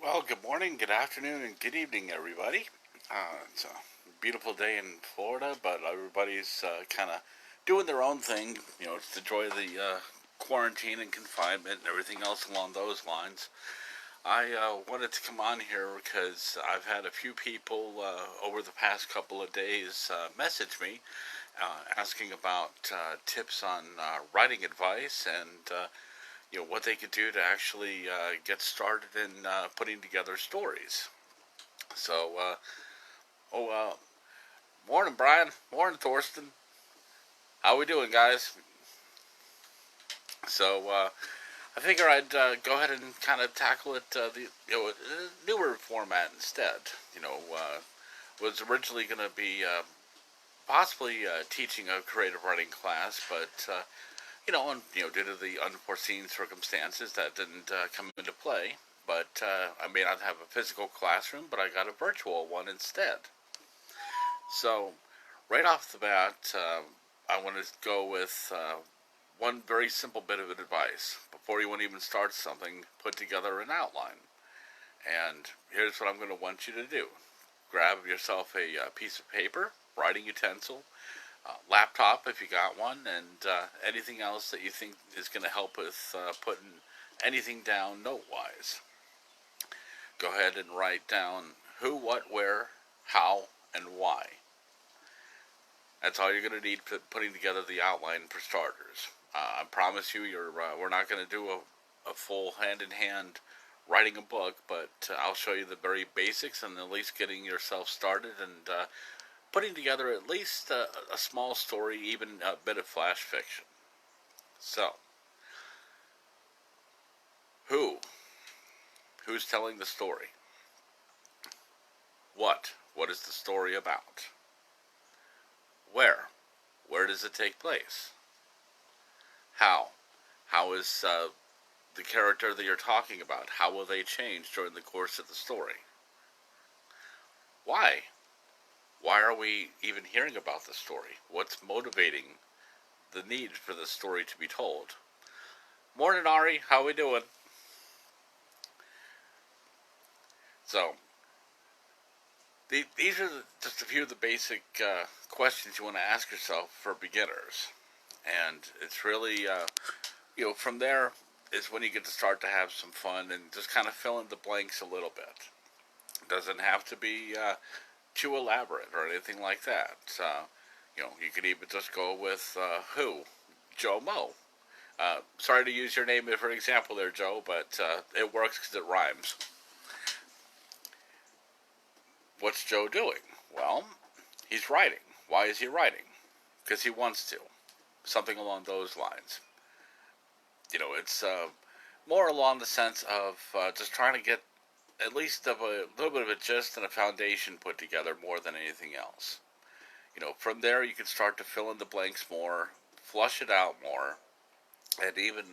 Well, good morning, good afternoon, and good evening, everybody. It's a beautiful day in Florida, but everybody's kind of doing their own thing. It's the joy of the quarantine and confinement and everything else along those lines. I wanted to come on here because I've had a few people over the past couple of days message me asking about tips on writing advice and what they could do to actually get started in putting together stories. So, oh, morning, Brian. Morning, Thorsten. How we doing, guys? So, I figure I'd go ahead and kind of tackle it the newer format instead. Was originally going to be possibly teaching a creative writing class, but due to the unforeseen circumstances, that didn't come into play. But I may not have a physical classroom, but I got a virtual one instead. So, right off the bat, I want to go with one very simple bit of advice. Before you want to even start something, put together an outline. And here's what I'm going to want you to do: grab yourself a piece of paper, writing utensil, laptop if you got one, and anything else that you think is going to help with putting anything down note wise. Go ahead and write down who, what, where, how, and why. That's all you're going to need for putting together the outline for starters. I promise you, we're not going to do a full hand-in-hand writing a book, but I'll show you the very basics and at least getting yourself started and putting together at least a small story, even a bit of flash fiction. So, who? Who's telling the story? What? What is the story about? Where? Where does it take place? How? How is the character that you're talking about? How will they change during the course of the story? Why? Why are we even hearing about the story? What's motivating the need for the story to be told? Morning, Ari. How we doing? So, these are just a few of the basic questions you want to ask yourself for beginners. And it's really, from there is when you get to start to have some fun and just kind of fill in the blanks a little bit. It doesn't have to be too elaborate or anything like that. You could even just go with who? Joe Mo. Sorry to use your name for an example there, Joe, but it works because it rhymes. What's Joe doing? Well, he's writing. Why is he writing? Because he wants to. Something along those lines. It's more along the sense of just trying to get at least of a little bit of a gist and a foundation put together more than anything else. From there you can start to fill in the blanks more, flush it out more, and even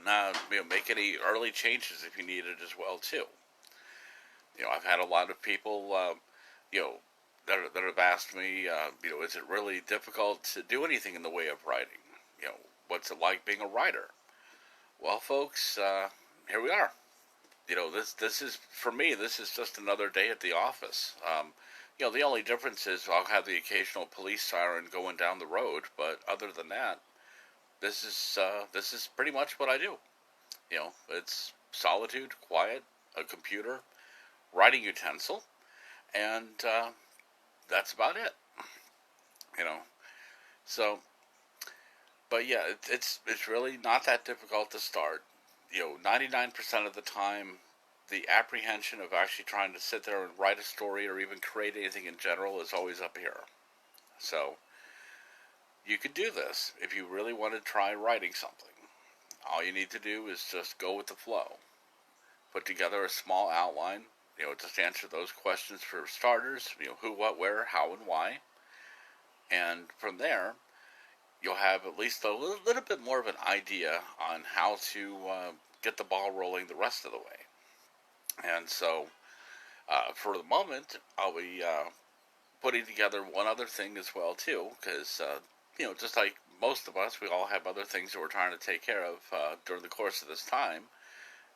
make any early changes if you need it as well too. I've had a lot of people, that have asked me, is it really difficult to do anything in the way of writing? What's it like being a writer? Well, folks, here we are. This is for me. This is just another day at the office. The only difference is I'll have the occasional police siren going down the road, but other than that, this is pretty much what I do. It's solitude, quiet, a computer, writing utensil, and that's about it. You know, so but yeah, it's really not that difficult to start. 99% of the time, the apprehension of actually trying to sit there and write a story or even create anything in general is always up here. So you could do this if you really want to try writing something. All you need to do is just go with the flow. Put together a small outline. Just answer those questions for starters. Who, what, where, how, and why. And from there, you'll have at least a little bit more of an idea on how to get the ball rolling the rest of the way. And so, for the moment, I'll be putting together one other thing as well too, because just like most of us, we all have other things that we're trying to take care of during the course of this time.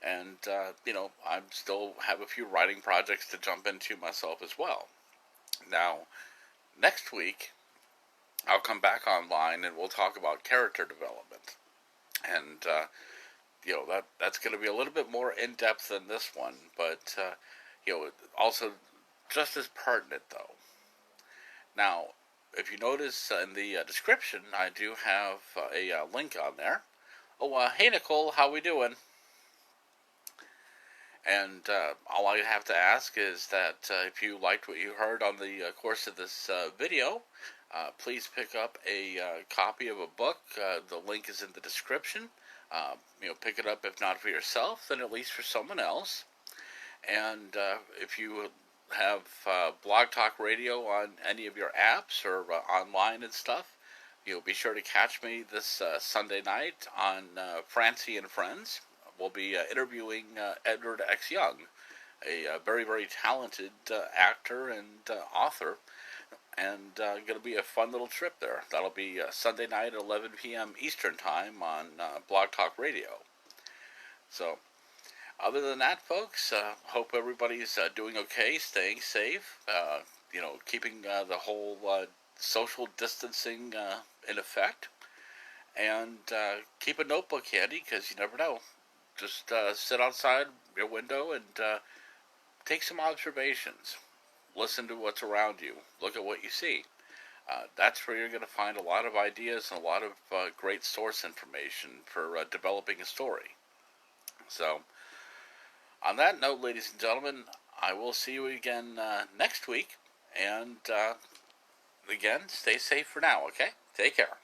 And, I still have a few writing projects to jump into myself as well. Now, next week, I'll come back online and we'll talk about character development. And, that's going to be a little bit more in depth than this one, but, also just as pertinent, though. Now, if you notice in the description, I do have a link on there. Oh, hey Nicole, how we doing? And all I have to ask is that if you liked what you heard on the course of this video, please pick up a copy of a book. The link is in the description. Pick it up if not for yourself, then at least for someone else. And if you have Blog Talk Radio on any of your apps or online and stuff, you'll be sure to catch me this Sunday night on Francie and Friends. We'll be interviewing Edward X. Young, a very, very talented actor and author, and going to be a fun little trip there. That'll be Sunday night at 11 p.m. Eastern Time on Blog Talk Radio. So, other than that, folks, hope everybody's doing okay, staying safe, keeping the whole social distancing in effect, and keep a notebook handy, because you never know. Just sit outside your window and take some observations. Listen to what's around you. Look at what you see. That's where you're going to find a lot of ideas and a lot of great source information for developing a story. So, on that note, ladies and gentlemen, I will see you again next week. And again, stay safe for now, okay? Take care.